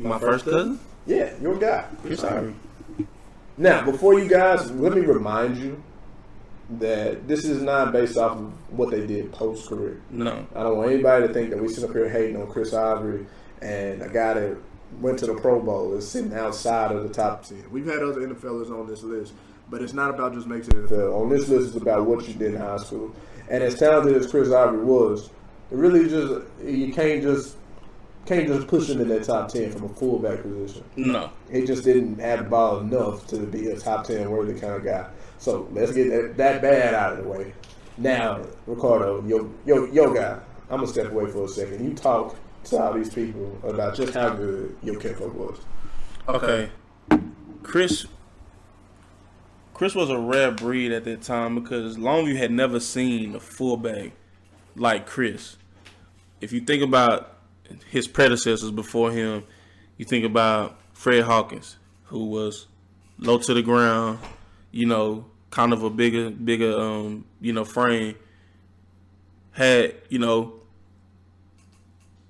My first cousin? Yeah, your guy, Chris Ivory. Now, before you guys, let me remind you that this is not based off of what they did post-career. No. I don't want anybody to think that we sit up here hating on Chris Ivory and a guy that went to the Pro Bowl is sitting outside of the top 10. We've had other NFLers on this list, but it's not about just making the NFL. On this list, it's about what you did in high school. And as talented as Chris Ivory was, it really just, you can't just push him in that top 10 from a fullback position. No. He just didn't have the ball enough to be a top 10 worthy kind of guy. So let's get that bad out of the way. Now, Ricardo, yo guy, I'm going to step away for a second. You talk to all these people about just how good your kinfolk was. Okay. Chris was a rare breed at that time because Longview had never seen a fullback like Chris. If you think about his predecessors before him, you think about Fred Hawkins, who was low to the ground, kind of a bigger, frame.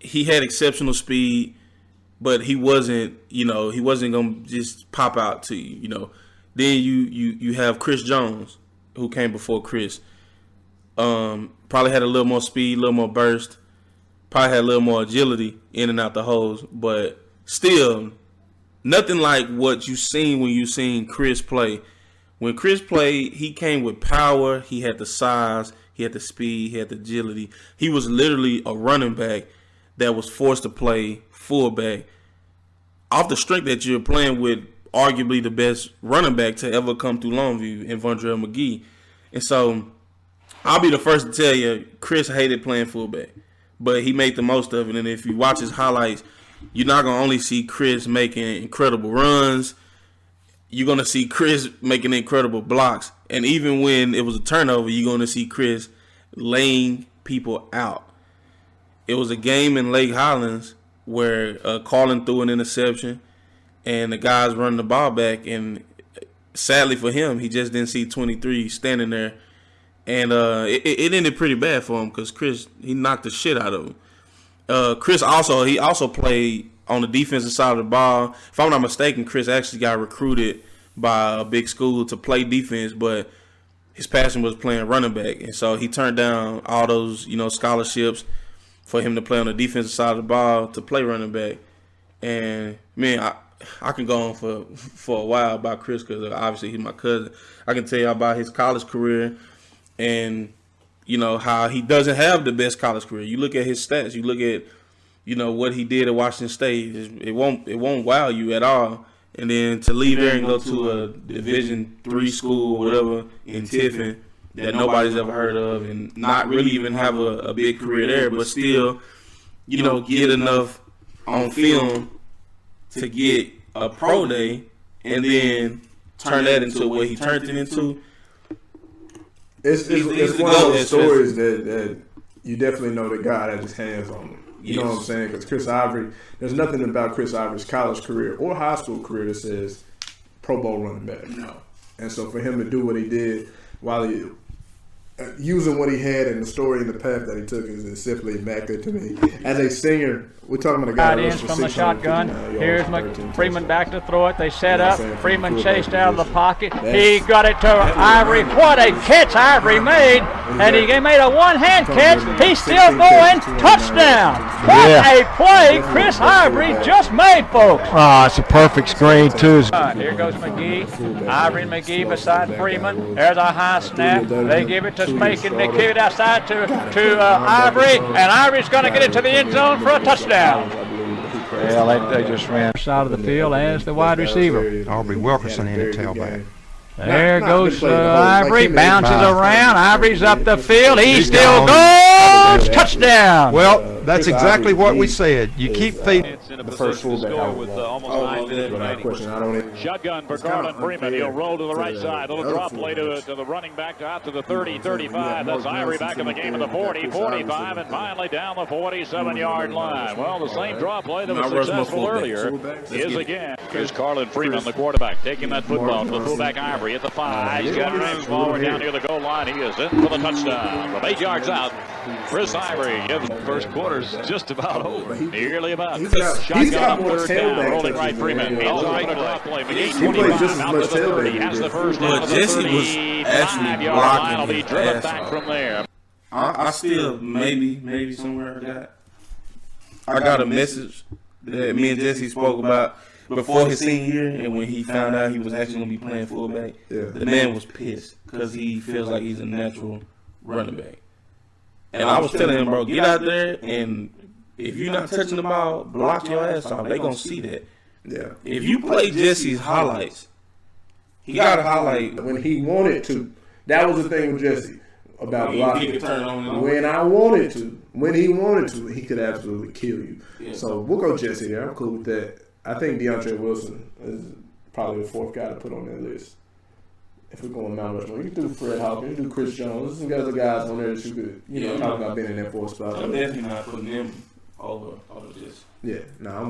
He had exceptional speed, but he wasn't gonna just pop out to you. Then you have Chris Jones, who came before Chris. Probably had a little more speed, a little more burst. Probably had a little more agility in and out the holes, but still nothing like what you seen when you seen Chris play. When Chris played, he came with power. He had the size, he had the speed, he had the agility. He was literally a running back that was forced to play fullback off the strength that you're playing with arguably the best running back to ever come through Longview in Vondrell McGee. And so I'll be the first to tell you, Chris hated playing fullback, but he made the most of it. And if you watch his highlights, you're not going to only see Chris making incredible runs. You're going to see Chris making incredible blocks. And even when it was a turnover, you're going to see Chris laying people out. It was a game in Lake Highlands where Carlin threw an interception and the guys running the ball back. And sadly for him, he just didn't see 23 standing there. And it ended pretty bad for him because Chris, he knocked the shit out of him. Chris also played on the defensive side of the ball. If I'm not mistaken, Chris actually got recruited by a big school to play defense, but his passion was playing running back. And so he turned down all those, scholarships for him to play on the defensive side of the ball to play running back. And, man, I can go on for a while about Chris because obviously he's my cousin. I can tell you about his college career and, how he doesn't have the best college career. You look at his stats. You look at, what he did at Washington State. It won't wow you at all. And then to leave there and go to a Division III school or whatever in Tiffin that nobody's ever heard of and not really even have a big career there, but still, get enough on film to get a pro day and then turn that into what he turned it into. It's one of those stories that you definitely know that God had his hands on him. You know what I'm saying? Because Chris Ivory, there's nothing about Chris Ivory's college career or high school career that says Pro Bowl running back. No. And so for him to do what he did while he using what he had and the story and the path that he took is simply immaculate to me. As a singer, we're talking about a guy ends from the shotgun. Here's Freeman back to throw it. They set up. Freeman chased out of the pocket. He got it to Ivory. What a catch Ivory made. And he made a one-hand catch. He's still going. Touchdown. What a play Chris Ivory just made, folks. Oh, it's a perfect screen, too. Here goes McGee. Ivory and McGee beside Freeman. There's a high snap. They give it to Macon. They give it outside to Ivory. And Ivory's going to get it to the end zone for a touchdown. Well, they just ran side of the field as the wide receiver. Aubrey Wilkerson in at tailback. There goes Ivory, bounces around. Ivory's up the field. He still goes. Touchdown. Well, that's exactly what we said. You keep feeding. It's in a position to score with almost 9 minutes remaining. Shotgun for Garland Freeman. He'll roll to the right side. Little drop play to the running back out to the 30, 35. That's Ivory back in the game at the 40, 45, and finally down the 47-yard line. Well, the same drop play that was successful earlier is again. Here's Garland Freeman, the quarterback, taking that football to the fullback Ivory at the 5. He's got it forward down near the goal line. He is in for the touchdown. From 8 yards out, Chris Ivory gives the first quarter's just about over. Nearly about. He's got more tailback. Rolling right Freeman. He's right to drop play. He plays just as much tailback. He has the first down. But Jesse was actually blocking his driven back from there. I still maybe somewhere I got a message that me and Jesse spoke about before his senior year, and when he found out he was actually going to be playing fullback, the man was pissed because he feels like he's a natural running back. And I was telling him, bro, get out there, and if you're not touching the ball, block your ass off. They're going to see that. Yeah. If you play Jesse's highlights, he got a highlight. When he wanted to. That was the thing with Jesse about blocking. He could turn on when I wanted to. When he wanted to, he could absolutely kill you. Yeah. So we'll go Jesse there. I'm cool with that. I think DeAndre Wilson is probably the fourth guy to put on that list. If we're going Mount Rushmore, you can do Fred Hawkins, you can do Chris Jones. There's some other guys on there that you could, talk about being in that fourth spot. I'm definitely not putting them over this. Yeah, I'm